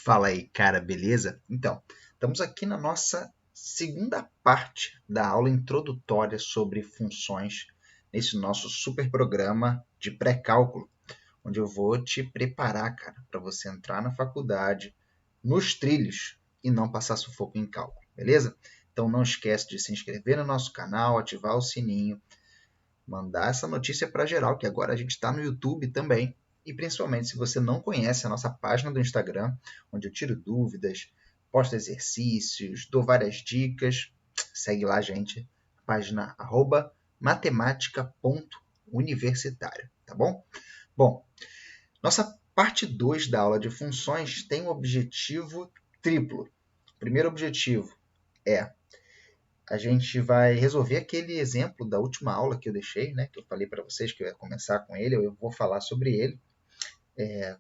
Fala aí, cara, beleza? Então, estamos aqui na nossa segunda parte da aula introdutória sobre funções nesse nosso super programa de pré-cálculo, onde eu vou te preparar, cara, para você entrar na faculdade nos trilhos e não passar sufoco em cálculo, beleza? Então não esquece de se inscrever no nosso canal, ativar o sininho, mandar essa notícia para geral, que agora a gente está no YouTube também. E principalmente se você não conhece a nossa página do Instagram, onde eu tiro dúvidas, posto exercícios, dou várias dicas, segue lá, gente, a página @matemática.universitária, tá bom? Bom, nossa parte 2 da aula de funções tem um objetivo triplo. O primeiro objetivo é a gente vai resolver aquele exemplo da última aula que eu deixei, né, que eu falei para vocês que eu ia começar com ele, eu vou falar sobre ele.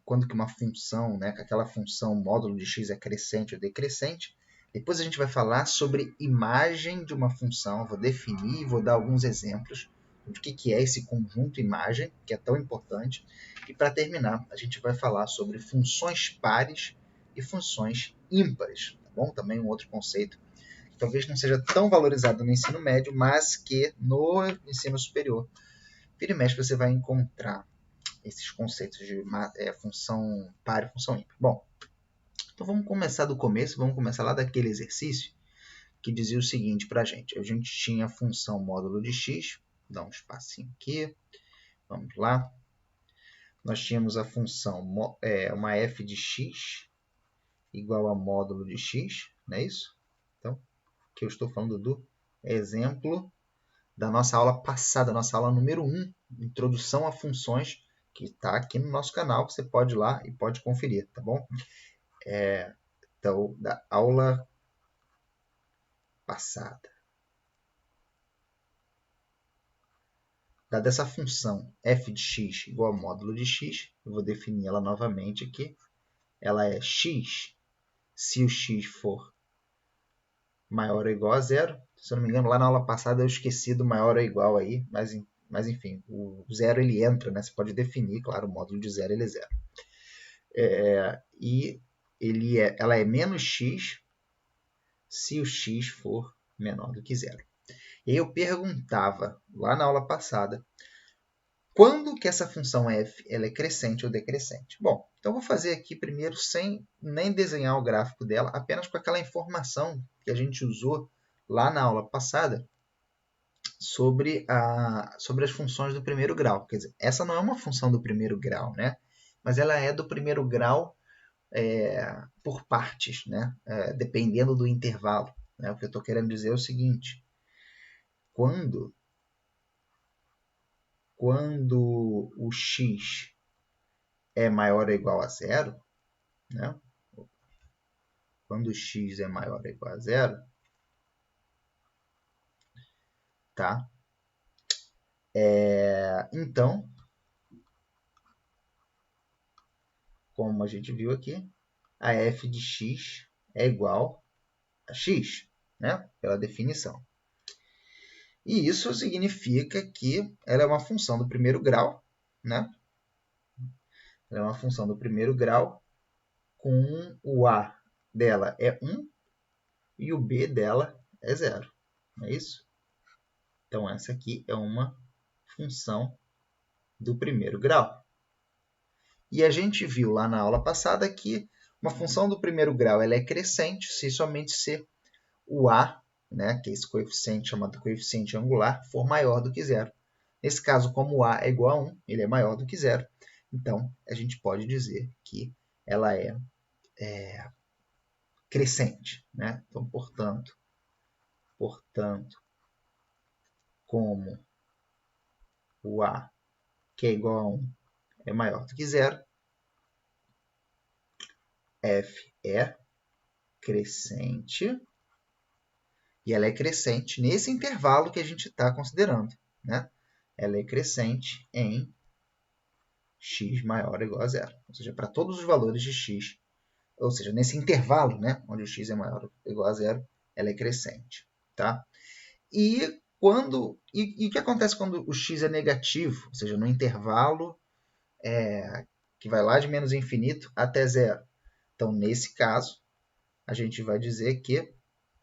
Quando que uma função, né, que aquela função módulo de x é crescente ou decrescente. Depois a gente vai falar sobre imagem de uma função, vou definir, vou dar alguns exemplos do que é esse conjunto imagem, que é tão importante. E para terminar, a gente vai falar sobre funções pares e funções ímpares, tá bom? Também um outro conceito que talvez não seja tão valorizado no ensino médio, mas que no ensino superior, vira e mexe, você vai encontrar esses conceitos de função par e função ímpar. Bom, então vamos começar do começo, vamos começar lá daquele exercício que dizia o seguinte para a gente. A gente tinha a função módulo de x, dá um espacinho aqui, vamos lá. Nós tínhamos a função, uma f de x igual a módulo de x, não é isso? Então, aqui eu estou falando do exemplo da nossa aula passada, nossa aula número 1, Introdução a Funções, que está aqui no nosso canal, você pode ir lá e pode conferir, tá bom? Então, da aula passada. Dada essa função f de x igual a módulo de x, eu vou definir ela novamente aqui. Ela é x se o x for maior ou igual a zero. Se eu não me engano, lá na aula passada eu esqueci do maior ou igual aí, mas enfim, o zero ele entra, né? Você pode definir, claro, o módulo de zero ele é zero. E ela é menos x se o x for menor do que zero. E aí eu perguntava, lá na aula passada, quando que essa função f ela é crescente ou decrescente? Bom, então eu vou fazer aqui primeiro sem nem desenhar o gráfico dela, apenas com aquela informação que a gente usou lá na aula passada sobre as funções do primeiro grau. Quer dizer, essa não é uma função do primeiro grau, né? Mas ela é do primeiro grau por partes, né? Dependendo do intervalo. Né? O que eu estou querendo dizer é o seguinte, quando o x é maior ou igual a zero, né? Quando o x é maior ou igual a zero, tá? Então, como a gente viu aqui, a f de x é igual a x, né? Pela definição. E isso significa que ela é uma função do primeiro grau, né? Ela é uma função do primeiro grau com o a dela é 1 e o b dela é 0. Não é isso? Então, essa aqui é uma função do primeiro grau. E a gente viu lá na aula passada que uma função do primeiro grau ela é crescente se somente se o a, né, que é esse coeficiente chamado coeficiente angular, for maior do que zero. Nesse caso, como o a é igual a 1, ele é maior do que zero, então a gente pode dizer que ela é crescente. Né? Então, portanto, como o a, que é igual a 1, é maior do que zero, f é crescente, e ela é crescente nesse intervalo que a gente está considerando. Né? Ela é crescente em x maior ou igual a zero. Ou seja, para todos os valores de x, ou seja, nesse intervalo, né, onde o x é maior ou igual a zero, ela é crescente. Tá? E o que acontece quando o x é negativo? Ou seja, no intervalo que vai lá de menos infinito até zero. Então, nesse caso, a gente vai dizer que...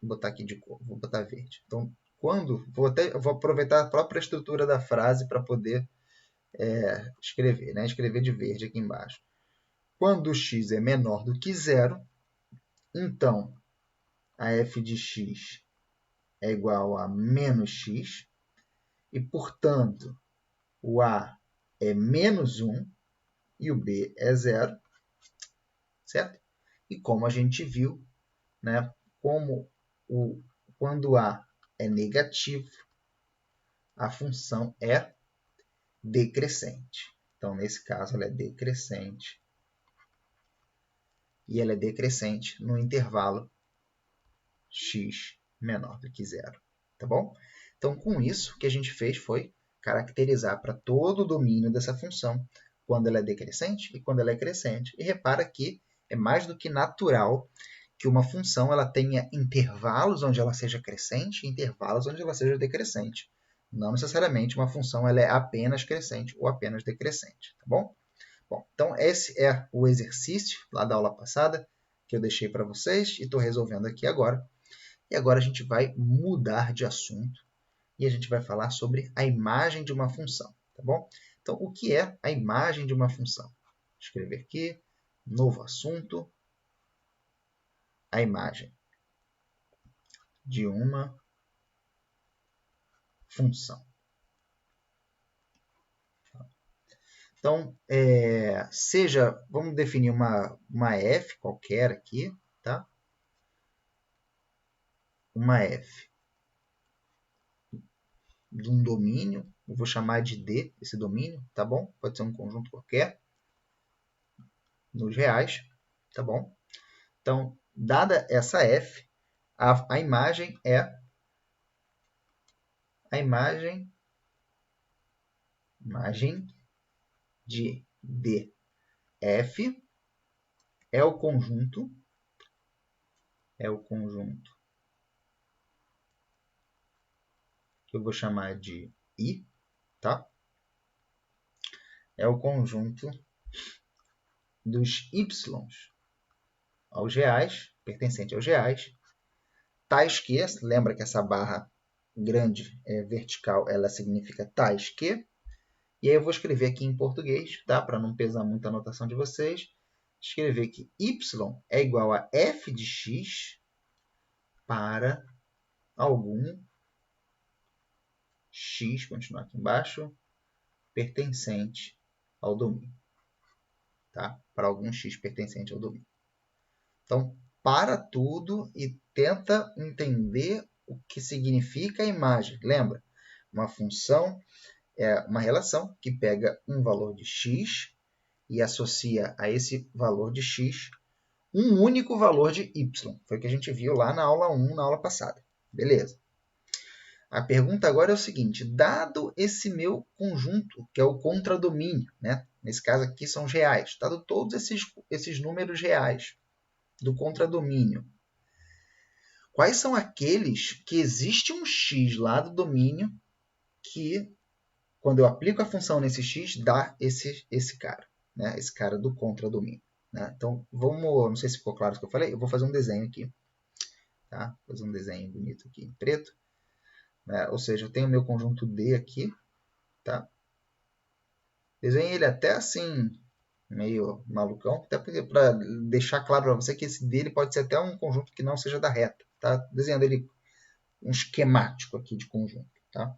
Vou botar aqui de cor, vou botar verde. Então, vou aproveitar a própria estrutura da frase para poder escrever, né? Escrever de verde aqui embaixo. Quando x é menor do que zero, então a f de x é igual a menos x, e, portanto, o a é menos 1 e o b é 0, certo? E como a gente viu, né, quando a é negativo, a função é decrescente. Então, nesse caso, ela é decrescente. E ela é decrescente no intervalo x menor do que zero. Tá bom? Então, com isso, o que a gente fez foi caracterizar para todo o domínio dessa função quando ela é decrescente e quando ela é crescente. E repara que é mais do que natural que uma função ela tenha intervalos onde ela seja crescente e intervalos onde ela seja decrescente. Não necessariamente uma função ela é apenas crescente ou apenas decrescente. Tá bom? Bom, então, esse é o exercício lá da aula passada que eu deixei para vocês e estou resolvendo aqui agora. E agora a gente vai mudar de assunto e a gente vai falar sobre a imagem de uma função, tá bom? Então, o que é a imagem de uma função? Vou escrever aqui, novo assunto, a imagem de uma função. Então, vamos definir uma f qualquer aqui, tá? Uma f de um domínio, eu vou chamar de D, esse domínio, tá bom? Pode ser um conjunto qualquer, nos reais, tá bom? Então, dada essa f, a imagem é a imagem de df é o conjunto que eu vou chamar de I, tá? É o conjunto dos y aos reais, pertencente aos reais, tais que, lembra que essa barra grande vertical, ela significa tais que, e aí eu vou escrever aqui em português, tá? Para não pesar muito a anotação de vocês, escrever que y é igual a f de x para algum x, continuar aqui embaixo, pertencente ao domínio. Tá? Para algum x pertencente ao domínio. Então, para tudo e tenta entender o que significa a imagem. Lembra? Uma função é uma relação que pega um valor de x e associa a esse valor de x um único valor de y. Foi o que a gente viu lá na aula 1, na aula passada. Beleza. A pergunta agora é o seguinte, dado esse meu conjunto, que é o contradomínio, né? Nesse caso aqui são os reais, dado todos esses números reais do contradomínio, quais são aqueles que existe um x lá do domínio que, quando eu aplico a função nesse x, dá esse cara, né? Esse cara do contradomínio. Né? Então, não sei se ficou claro o que eu falei, eu vou fazer um desenho aqui. Tá? Vou fazer um desenho bonito aqui em preto. Né? Ou seja, eu tenho o meu conjunto D aqui. Tá? Desenhei ele até assim, meio malucão, até para deixar claro para você que esse dele pode ser até um conjunto que não seja da reta. Tá? Desenhando ele um esquemático aqui de conjunto. Tá?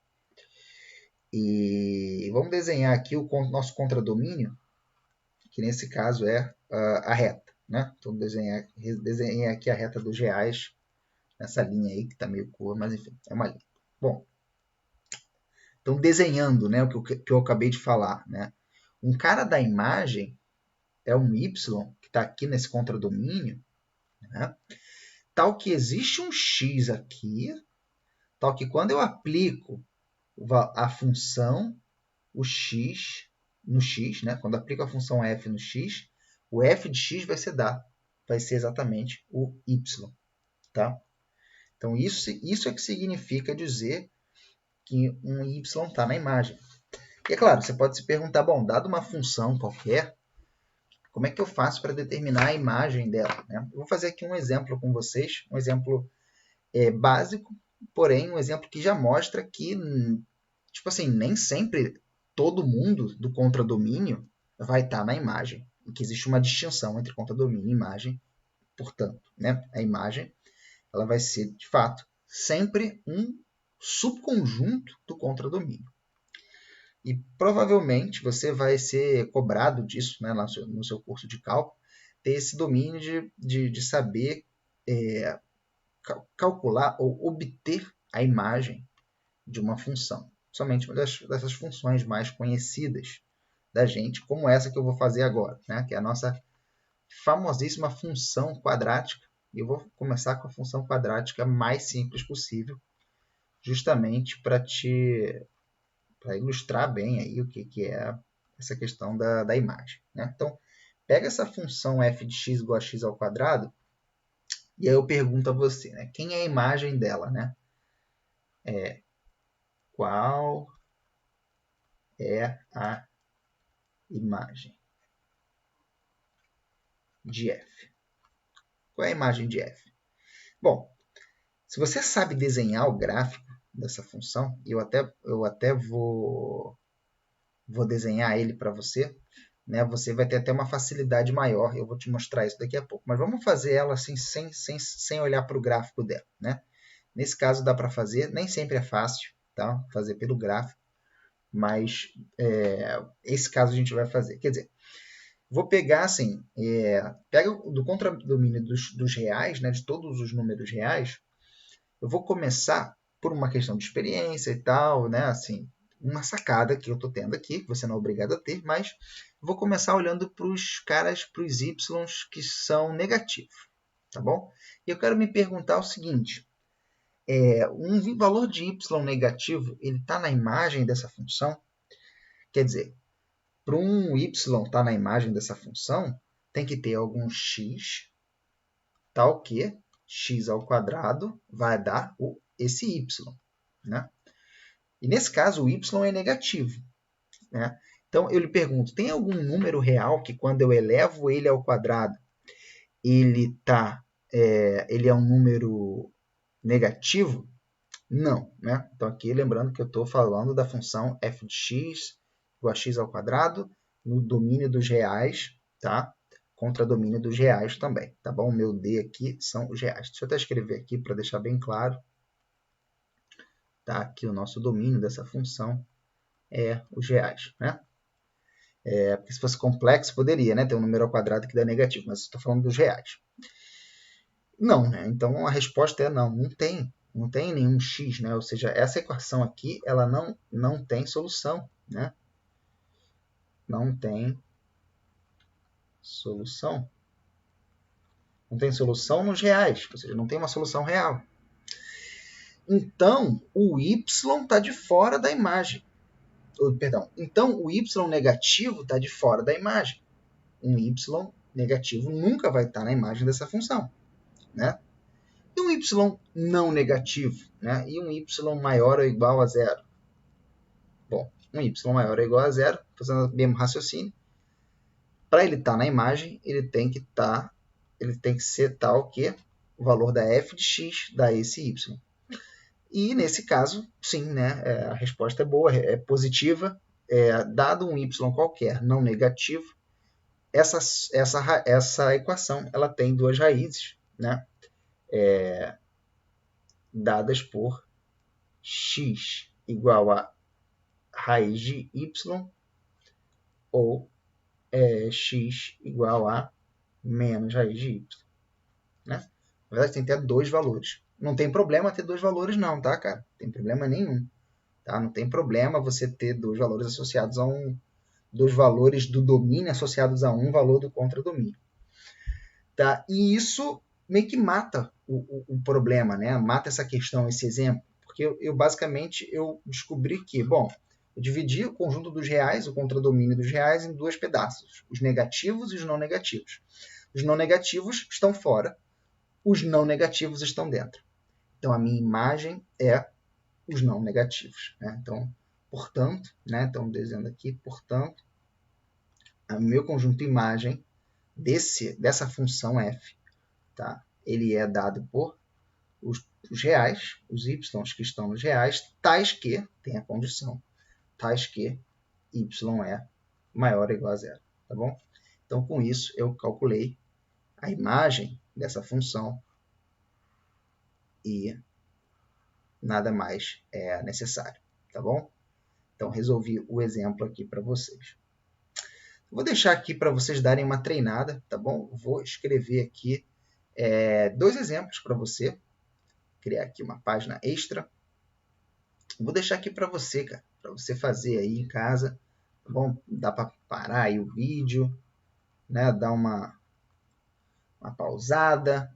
E vamos desenhar aqui o nosso contradomínio, que nesse caso é a reta. Né? Então, desenhei aqui a reta dos reais, nessa linha aí, que está meio curva, mas enfim, é uma linha. Bom, então desenhando, né, o que eu acabei de falar, né? Um cara da imagem é um y, que está aqui nesse contradomínio, né? Tal que existe um x aqui, tal que quando eu aplico a função, o x no x, né? Quando eu aplico a função f no x, o f de x vai ser exatamente o y. Tá? Então, isso é que significa dizer que um y está na imagem. E é claro, você pode se perguntar, bom, dado uma função qualquer, Como é que eu faço para determinar a imagem dela, né? Eu vou fazer aqui um exemplo com vocês, um exemplo básico, porém um exemplo que já mostra que, tipo assim, nem sempre todo mundo do contradomínio vai estar na imagem, e que existe uma distinção entre contradomínio e imagem, portanto, né? A imagem ela vai ser, de fato, sempre um subconjunto do contradomínio. E provavelmente você vai ser cobrado disso, né, no seu curso de cálculo, ter esse domínio de saber calcular ou obter a imagem de uma função. Somente uma dessas funções mais conhecidas da gente, como essa que eu vou fazer agora, né, que é a nossa famosíssima função quadrática. E eu vou começar com a função quadrática mais simples possível, justamente para ilustrar bem aí o que é essa questão da imagem, né? Então, pega essa função f de x igual a x ao quadrado e aí eu pergunto a você, né? Quem é a imagem dela, né? Qual é a imagem de f? Qual é a imagem de f? Bom, se você sabe desenhar o gráfico dessa função, eu até vou desenhar ele para você, né? Você vai ter até uma facilidade maior, eu vou te mostrar isso daqui a pouco. Mas vamos fazer ela assim, sem olhar para o gráfico dela, né? Nesse caso dá para fazer, nem sempre é fácil, tá? Fazer pelo gráfico, mas esse caso a gente vai fazer. Quer dizer, vou pegar assim, pega do contradomínio dos reais, né? De todos os números reais, eu vou começar por uma questão de experiência e tal, né? Assim, uma sacada que eu estou tendo aqui, que você não é obrigado a ter, mas vou começar olhando para os y que são negativos, tá bom? E eu quero me perguntar o seguinte, um valor de y negativo, ele está na imagem dessa função? Quer dizer, para um y estar na imagem dessa função, tem que ter algum x, tal que x ao quadrado vai dar esse y, né? E nesse caso, o y é negativo, né? Então, eu lhe pergunto, tem algum número real que quando eu elevo ele ao quadrado, ele é um número negativo? Não, né? Então, aqui lembrando que eu estou falando da função f de x igual a x ao quadrado no domínio dos reais, tá? Contra domínio dos reais também, tá bom? O meu D aqui são os reais. Deixa eu até escrever aqui para deixar bem claro. Tá? Aqui o nosso domínio dessa função é os reais, né? Porque se fosse complexo, poderia, né? Ter um número ao quadrado que dá negativo, mas estou falando dos reais. Não, né? Então a resposta é não, não tem nenhum x, né? Ou seja, essa equação aqui, ela não tem solução, né? Não tem solução. Não tem solução nos reais, ou seja, não tem uma solução real. Então, o y está de fora da imagem. Perdão, então o y negativo está de fora da imagem. Um y negativo nunca vai estar na imagem dessa função, né? E um y não negativo, né? E um y maior ou igual a zero? Bom, um y maior ou igual a zero, fazendo o mesmo raciocínio, para ele estar na imagem, ele tem que ser tal que o valor da f de x dá esse y. E nesse caso, sim, né? A resposta é boa, é positiva. Dado um y qualquer não negativo, essa equação ela tem duas raízes, né? Dadas por x igual a raiz de y ou x igual a menos raiz de y. Né? Na verdade, tem que ter dois valores. Não tem problema ter dois valores não, tá, cara? Não tem problema nenhum. Tá? Não tem problema você ter dois valores associados a dois valores do domínio associados a um valor do contradomínio. Tá? E isso meio que mata o problema, né? Mata essa questão, esse exemplo. Porque basicamente eu descobri que, bom, eu dividi o conjunto dos reais, o contradomínio dos reais, em dois pedaços, os negativos e os não negativos. Os não negativos estão fora, os não negativos estão dentro. Então, a minha imagem é os não negativos. Né? Então, portanto, né? Então, dizendo aqui, portanto, o meu conjunto imagem dessa função f, tá? Ele é dado por os reais, os y que estão nos reais, tais que, tem a condição, tais que y é maior ou igual a zero, tá bom? Então, com isso, eu calculei a imagem dessa função e nada mais é necessário, tá bom? Então, resolvi o exemplo aqui para vocês. Vou deixar aqui para vocês darem uma treinada, tá bom? Vou escrever aqui 2 exemplos para você. Criar aqui uma página extra. Vou deixar aqui para você, cara, para você fazer aí em casa, tá bom? Dá para parar aí o vídeo, né? Dar uma pausada,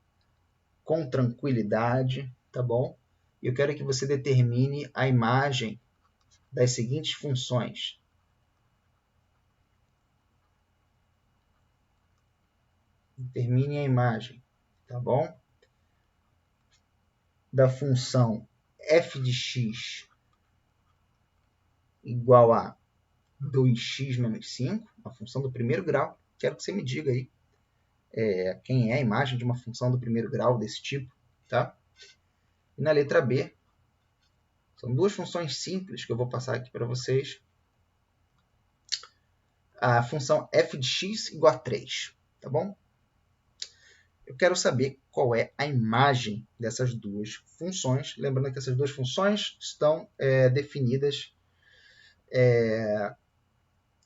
com tranquilidade, tá bom? Eu quero que você determine a imagem das seguintes funções. Determine a imagem, tá bom? Da função f de x igual a 2x menos 5, a função do primeiro grau. Quero que você me diga aí quem é a imagem de uma função do primeiro grau desse tipo, tá? E na letra B, são 2 funções simples que eu vou passar aqui para vocês. A função f de x igual a 3, tá bom? Eu quero saber qual é a imagem dessas 2 funções. Lembrando que essas 2 funções estão definidas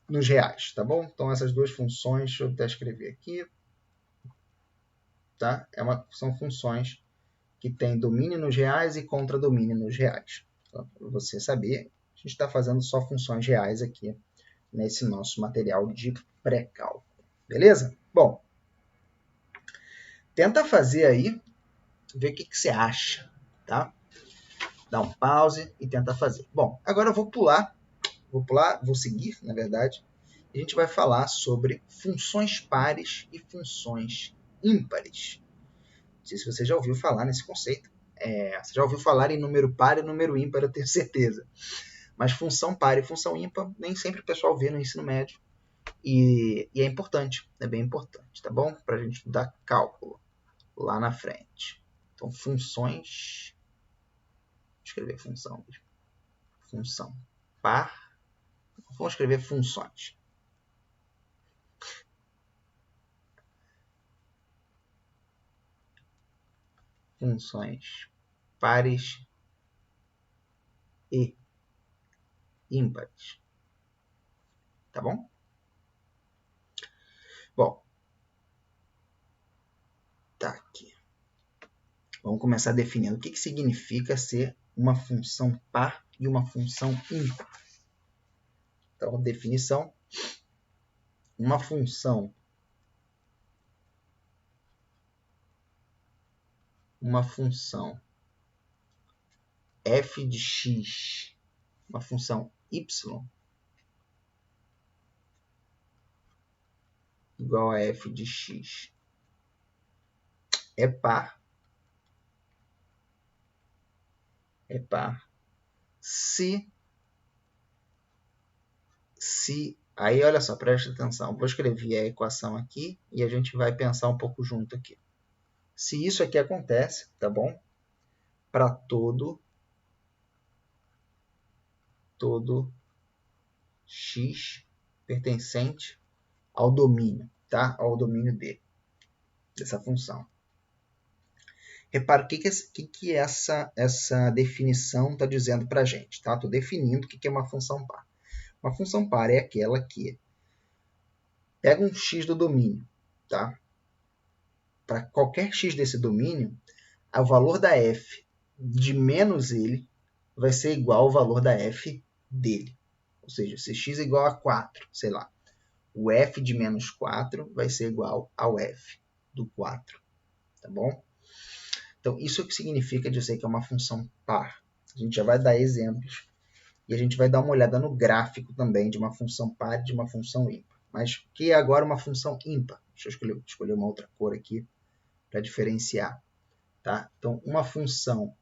nos reais, tá bom? Então, essas 2 funções, deixa eu até escrever aqui, tá? São funções que têm domínio nos reais e contradomínio nos reais. Então, para você saber, a gente está fazendo só funções reais aqui nesse nosso material de pré-cálculo. Beleza? Bom, tenta fazer aí, ver o que você acha, tá? Dá um pause e tenta fazer. Bom, agora eu vou seguir, na verdade, e a gente vai falar sobre funções pares e funções ímpares. Não sei se você já ouviu falar nesse conceito. Você já ouviu falar em número par e número ímpar, eu tenho certeza. Mas função par e função ímpar, nem sempre o pessoal vê no ensino médio. E é importante, é bem importante, tá bom? Para a gente estudar cálculo lá na frente. Então, funções... Vou escrever função mesmo. Função par. Vamos escrever funções. Funções pares e ímpares. Tá bom? Bom, tá aqui. Vamos começar definindo o que significa ser uma função par e uma função ímpar. Então, definição. Uma função f de x, uma função y, igual a f de x, é par se aí olha só, presta atenção, vou escrever a equação aqui e a gente vai pensar um pouco junto aqui. Se isso aqui acontece, tá bom? Para todo x pertencente ao domínio, tá? Ao domínio D, dessa função. Repara o que essa definição está dizendo para a gente. Tá? Estou definindo o que é uma função par. Uma função par é aquela que pega um x do domínio. Tá? Para qualquer x desse domínio, o valor da f de menos ele vai ser igual ao valor da f dele. Ou seja, se x é igual a 4, sei lá, o f de menos 4 vai ser igual ao f do 4. Tá bom? Então, isso é o que significa dizer que é uma função par. A gente já vai dar exemplos e a gente vai dar uma olhada no gráfico também de uma função par e de uma função ímpar. Mas o que é agora uma função ímpar? Deixa eu escolher uma outra cor aqui para diferenciar. Tá? Então, uma função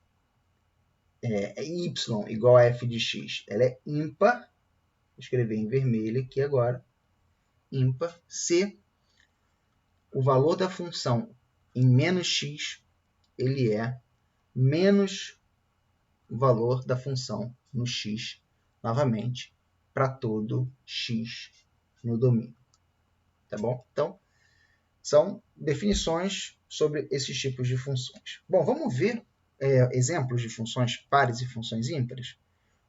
y igual a f de x, ela é ímpar. Vou escrever em vermelho aqui agora. Ímpar se o valor da função em menos x, ele é menos o valor da função no x, novamente, para todo x no domínio. Tá bom? Então, são definições sobre esses tipos de funções. Bom, vamos ver exemplos de funções pares e funções ímpares?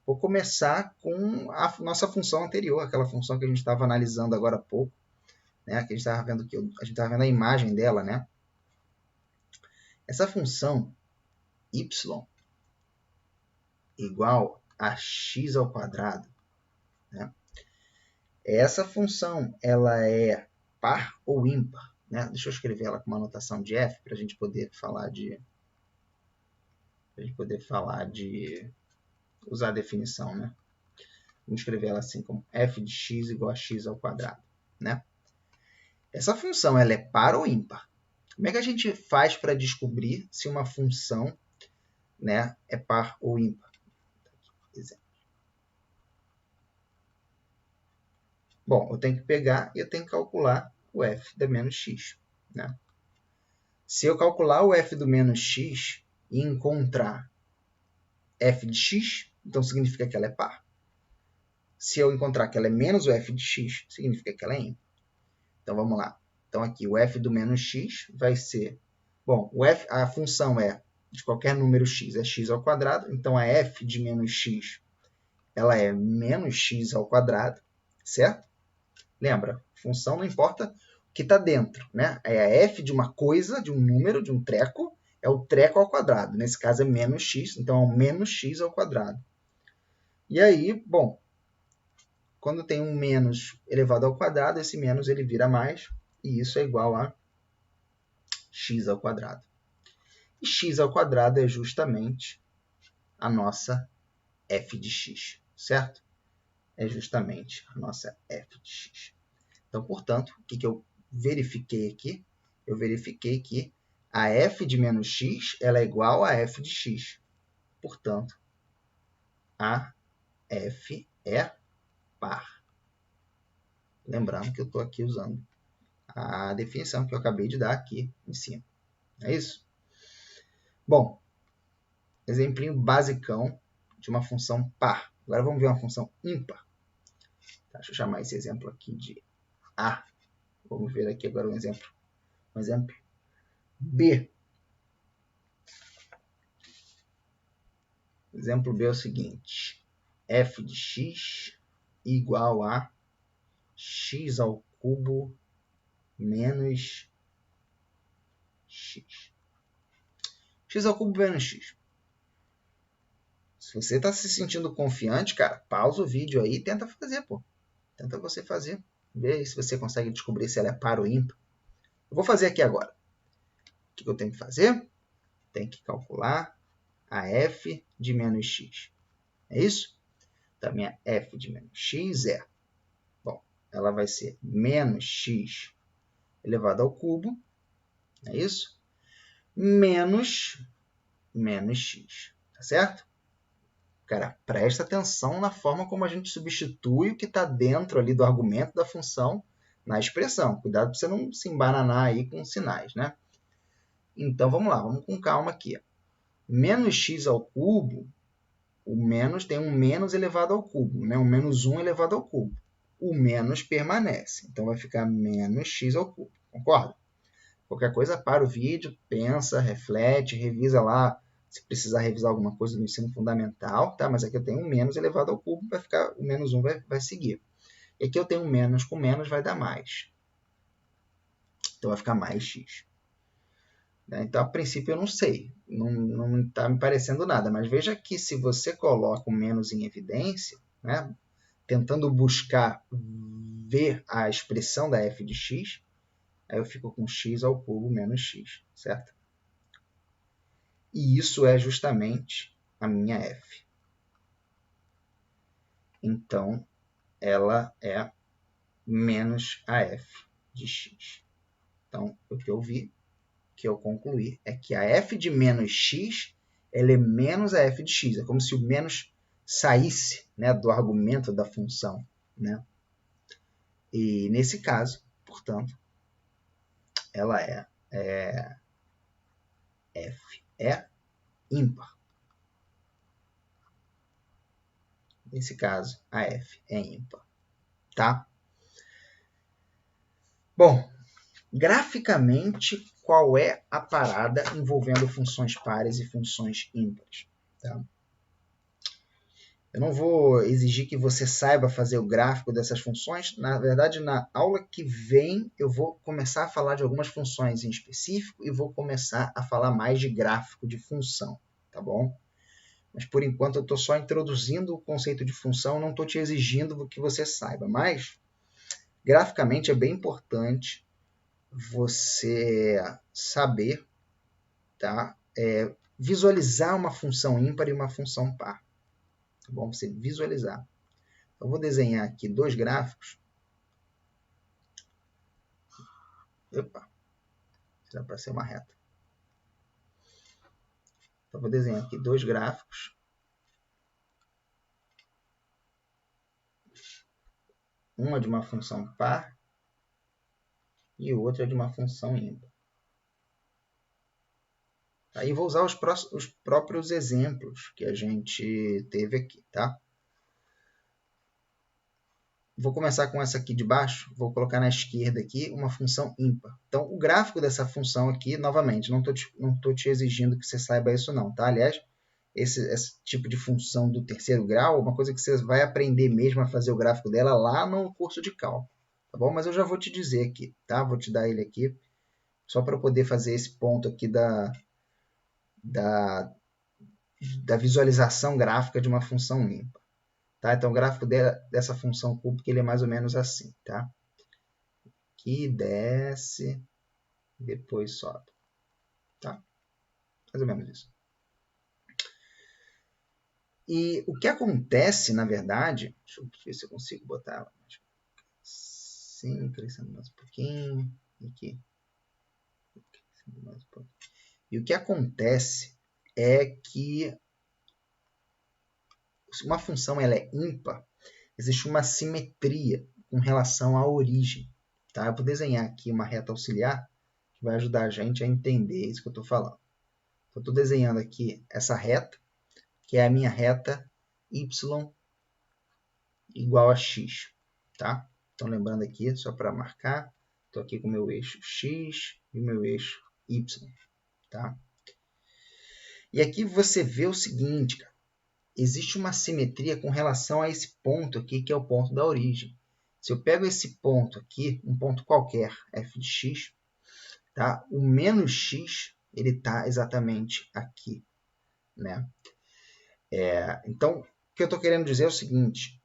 Vou começar com a nossa função anterior, aquela função que a gente estava analisando agora há pouco, né? Que a gente estava vendo aqui, a gente estava vendo a imagem dela, né? Essa função y igual a x ao quadrado, né? Essa função, ela é par ou ímpar, né? Deixa eu escrever ela com uma notação de f para a gente poder falar de usar a definição, né? Vamos escrever ela assim como f de x igual a x ao quadrado, né? Essa função, ela é par ou ímpar? Como é que a gente faz para descobrir se uma função, né, é par ou ímpar? Exemplo. Bom, eu tenho que pegar e eu tenho que calcular o f da menos x, né? Se eu calcular o f do menos x e encontrar f de x, então significa que ela é par. Se eu encontrar que ela é menos o f de x, significa que ela é ímpar. Então, vamos lá. Então, aqui, o f do menos x vai ser... Bom, a função é de qualquer número x, é x ao quadrado. Então, a f de menos x, ela é menos x ao quadrado, certo? Lembra, função não importa o que está dentro, né? É a f de uma coisa, de um número, de um treco, é o treco ao quadrado. Nesse caso, é menos x, então é o menos x ao quadrado. E aí, bom, quando tem um menos elevado ao quadrado, esse menos ele vira mais, e isso é igual a x ao quadrado. E x ao quadrado é justamente a nossa f de x, certo? É justamente a nossa f de x. Então, portanto, o que eu verifiquei aqui? Eu verifiquei que a f de menos x ela é igual a f de x. Portanto, a f é par. Lembrando que eu estou aqui usando a definição que eu acabei de dar aqui em cima. É isso? Bom, exemplinho basicão de uma função par. Agora vamos ver uma função ímpar. Tá, deixa eu chamar esse exemplo aqui de A. Vamos ver aqui agora um exemplo. Um exemplo B. Exemplo B é o seguinte. F de x igual a x ao cubo menos x. X ao cubo menos x. Se você está se sentindo confiante, cara, pausa o vídeo aí e tenta fazer, pô. Tenta você fazer. Vê se você consegue descobrir se ela é par ou ímpar. Eu vou fazer aqui agora. O que eu tenho que fazer? Tem que calcular a f de menos x. É isso? Então, a minha f de menos x é... Bom, ela vai ser menos x elevado ao cubo. É isso? Menos x. Tá certo? Cara, presta atenção na forma como a gente substitui o que está dentro ali do argumento da função na expressão. Cuidado para você não se embananar aí com sinais, né? Então, vamos lá, vamos com calma aqui. Menos x ao cubo, o menos tem um menos elevado ao cubo, né? Um menos 1 elevado ao cubo. O menos permanece, então vai ficar menos x ao cubo, concorda? Qualquer coisa, para o vídeo, pensa, reflete, revisa lá, se precisar revisar alguma coisa no ensino fundamental, tá? Mas aqui eu tenho um menos elevado ao cubo, vai ficar, o menos 1 vai seguir. E aqui eu tenho um menos com menos, vai dar mais. Então, vai ficar mais x. Então, a princípio, eu não sei. Não está me parecendo nada. Mas veja que se você coloca o menos em evidência, né, tentando buscar ver a expressão da f de x, aí eu fico com x ao cubo menos x, certo? E isso é justamente a minha f. Então, ela é menos a f de x. Então, o que eu vi, que eu concluí, é que a f de menos x ela é menos a f de x. É como se o menos saísse, né, do argumento da função, né? E, nesse caso, portanto, ela f é ímpar. Nesse caso, a f é ímpar. Tá? Bom, graficamente, qual é a parada envolvendo funções pares e funções ímpares? Tá? Eu não vou exigir que você saiba fazer o gráfico dessas funções. Na verdade, na aula que vem, eu vou começar a falar de algumas funções em específico e vou começar a falar mais de gráfico de função, tá bom? Mas, por enquanto, eu estou só introduzindo o conceito de função, não estou te exigindo que você saiba. Mas, graficamente, é bem importante você saber, tá? Visualizar uma função ímpar e uma função par. Tá bom? Você visualizar. Eu vou desenhar aqui dois gráficos. Opa, era para ser uma reta. Então, vou desenhar aqui dois gráficos. Um é de uma função par e o outro é de uma função ímpar. Aí vou usar os próprios exemplos que a gente teve aqui, tá? Vou começar com essa aqui de baixo, vou colocar na esquerda aqui uma função ímpar. Então, o gráfico dessa função aqui, novamente, não estou te exigindo que você saiba isso não, tá? Aliás, esse tipo de função do terceiro grau é uma coisa que você vai aprender mesmo a fazer o gráfico dela lá no curso de cálculo, tá bom? Mas eu já vou te dizer aqui, tá? Vou te dar ele aqui, só para poder fazer esse ponto aqui da visualização gráfica de uma função ímpar. Tá? Então, o gráfico dessa função cúbica ele é mais ou menos assim. Tá? Aqui desce, depois sobe. Tá? Mais ou menos isso. E o que acontece, na verdade, deixa eu ver se eu consigo botar assim, crescendo mais um pouquinho. Aqui. Mais um pouquinho. E o que acontece é que se uma função ela é ímpar, existe uma simetria com relação à origem. Tá? Eu vou desenhar aqui uma reta auxiliar que vai ajudar a gente a entender isso que eu estou falando. Então, eu estou desenhando aqui essa reta, que é a minha reta y igual a x. Tá? Então, lembrando aqui, só para marcar, estou aqui com o meu eixo x e o meu eixo y. Tá? E aqui você vê o seguinte, cara, existe uma simetria com relação a esse ponto aqui, que é o ponto da origem. Se eu pego esse ponto aqui, um ponto qualquer, f de x, tá? O menos x ele está exatamente aqui. Né? Então, o que eu estou querendo dizer é o seguinte,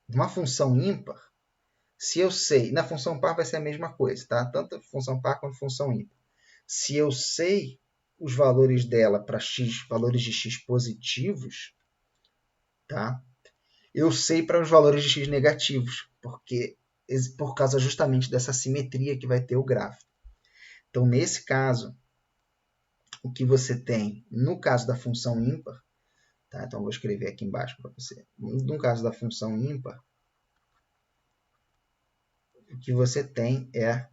uma função ímpar, se eu sei, na função par vai ser a mesma coisa, tá? Tanto a função par quanto a função ímpar. Se eu sei os valores dela para x, valores de x positivos, tá? Eu sei para os valores de x negativos, porque por causa justamente dessa simetria que vai ter o gráfico. Então, nesse caso, o que você tem no caso da função ímpar, tá? Então, vou escrever aqui embaixo para você. No caso da função ímpar, o que você tem é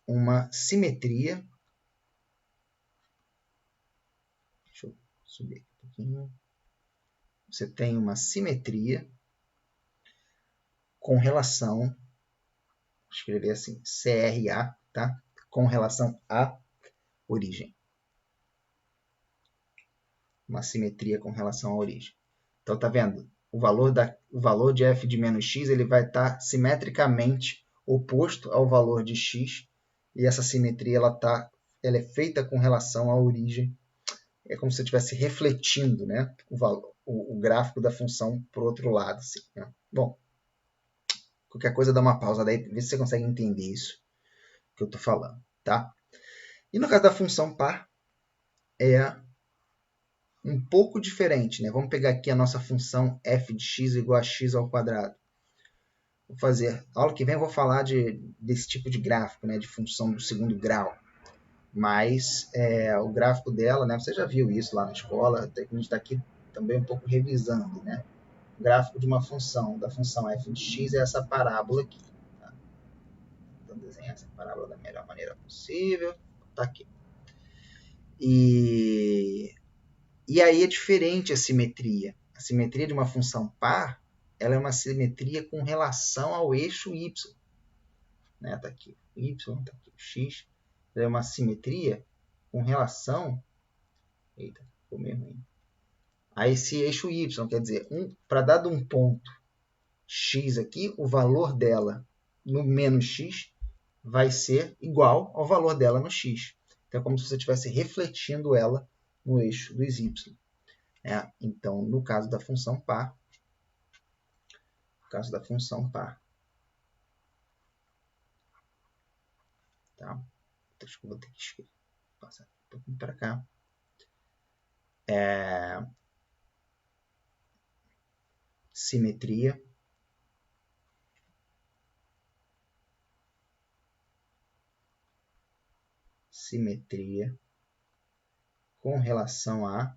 uma simetria. Deixa eu subir aqui um pouquinho. Você tem uma simetria com relação, vou escrever assim, CRA, tá? Com relação à origem. Uma simetria com relação à origem. Então, tá vendo? O valor de f de menos x ele vai estar simetricamente oposto ao valor de x, e essa simetria ela é feita com relação à origem. É como se você estivesse refletindo, né, o gráfico da função para o outro lado. Assim, né? Bom, qualquer coisa dá uma pausa daí, vê se você consegue entender isso que eu estou falando. Tá? E no caso da função par, é um pouco diferente. Né? Vamos pegar aqui a nossa função f de x igual a x ao quadrado. Vou fazer, a aula que vem eu vou falar desse tipo de gráfico, né, de função do segundo grau. Mas o gráfico dela, né, você já viu isso lá na escola, até que a gente está aqui também um pouco revisando. Né? O gráfico de uma função, da função f de x, é essa parábola aqui. Tá? tentando desenhar essa parábola da melhor maneira possível. Tá aqui. E aí é diferente a simetria. A simetria de uma função par, ela é uma simetria com relação ao eixo y. Né? Tá aqui o y, tá aqui o x. Ela é uma simetria com relação... Eita, ficou meio ruim. A esse eixo y, quer dizer, para dado um ponto x aqui, o valor dela no menos x vai ser igual ao valor dela no x. Então, é como se você estivesse refletindo ela no eixo dos y. Então, no caso da função par, tá? Acho que eu vou ter que passar um pouquinho para cá. Simetria com relação a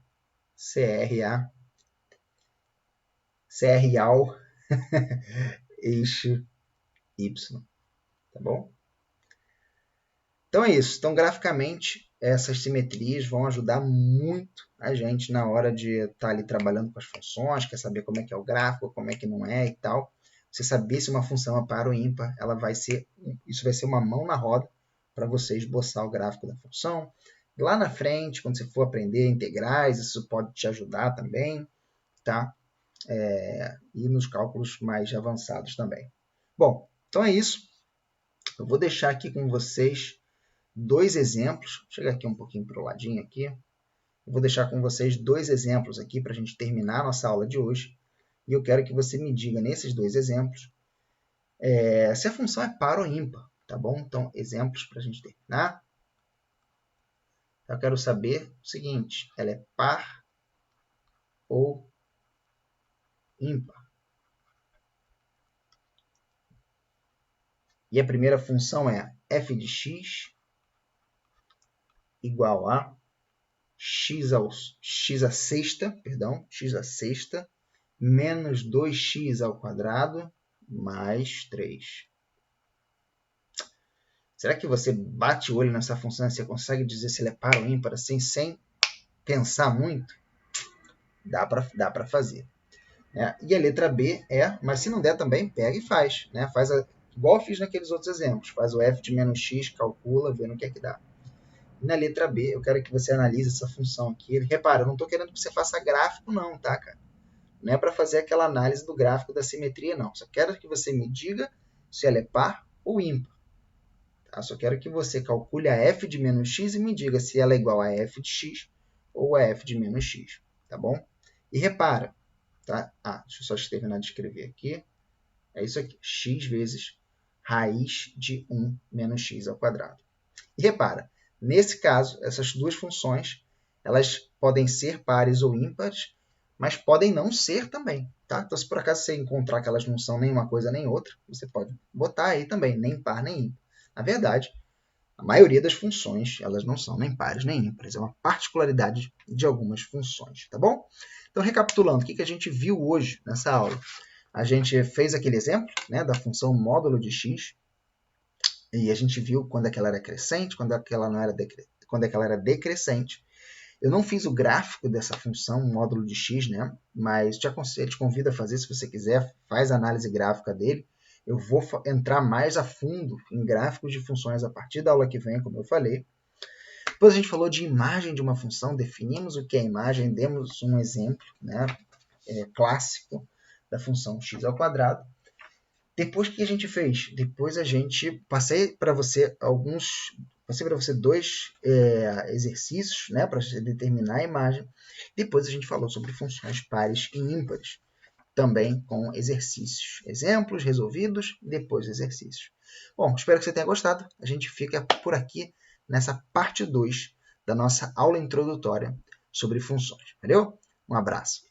CR ao eixo y, tá bom? Então é isso. Então, graficamente, essas simetrias vão ajudar muito a gente na hora de estar ali trabalhando com as funções, quer saber como é que é o gráfico, como é que não é e tal. Você saber se uma função é par ou ímpar, isso vai ser uma mão na roda para você esboçar o gráfico da função. Lá na frente, quando você for aprender integrais, isso pode te ajudar também, tá? E nos cálculos mais avançados também. Bom, então é isso. Eu vou deixar aqui com vocês 2 exemplos. Vou chegar aqui um pouquinho para o ladinho aqui. Eu vou deixar com vocês 2 exemplos aqui para a gente terminar a nossa aula de hoje. E eu quero que você me diga nesses 2 exemplos se a função é par ou ímpar, tá bom? Então, exemplos para a gente terminar. Eu quero saber o seguinte, ela é par ou ímpar? E a primeira função é f de x igual a x à sexta menos 2x ao quadrado mais 3. Será que você bate o olho nessa função e você consegue dizer se ela é par ou ímpar assim, sem pensar muito? Dá para fazer. E a letra B mas se não der também, pega e faz. Faz igual eu fiz naqueles outros exemplos. Faz o f de menos x, calcula, vê no que é que dá. Na letra B, eu quero que você analise essa função aqui. Repara, eu não estou querendo que você faça gráfico não, tá, cara? Não é para fazer aquela análise do gráfico da simetria, não. Só quero que você me diga se ela é par ou ímpar. Tá? Só quero que você calcule a f de menos x e me diga se ela é igual a f de x ou a f de menos x. Tá bom? E repara, tá? Deixa eu só terminar de escrever aqui. É isso aqui, x vezes raiz de 1 menos x ao quadrado. E repara, nesse caso, essas duas funções, elas podem ser pares ou ímpares, mas podem não ser também. Tá? Então, se por acaso você encontrar que elas não são nem uma coisa nem outra, você pode botar aí também, nem par nem ímpar. Na verdade, a maioria das funções, elas não são nem pares nem ímpares. É uma particularidade de algumas funções, tá bom? Então, recapitulando, o que a gente viu hoje nessa aula? A gente fez aquele exemplo da função módulo de x, e a gente viu quando é que ela era crescente, quando é que ela era decrescente. Eu não fiz o gráfico dessa função, módulo de x, mas te convido a fazer se você quiser, faz a análise gráfica dele. Eu vou entrar mais a fundo em gráficos de funções a partir da aula que vem, como eu falei. Depois a gente falou de imagem de uma função, definimos o que é imagem, demos um exemplo clássico da função x ao quadrado. Depois, o que a gente fez? Depois passei para você 2 exercícios para você determinar a imagem. Depois a gente falou sobre funções pares e ímpares, também com exercícios. Exemplos resolvidos, depois exercícios. Bom, espero que você tenha gostado. A gente fica por aqui nessa parte 2 da nossa aula introdutória sobre funções. Valeu? Um abraço.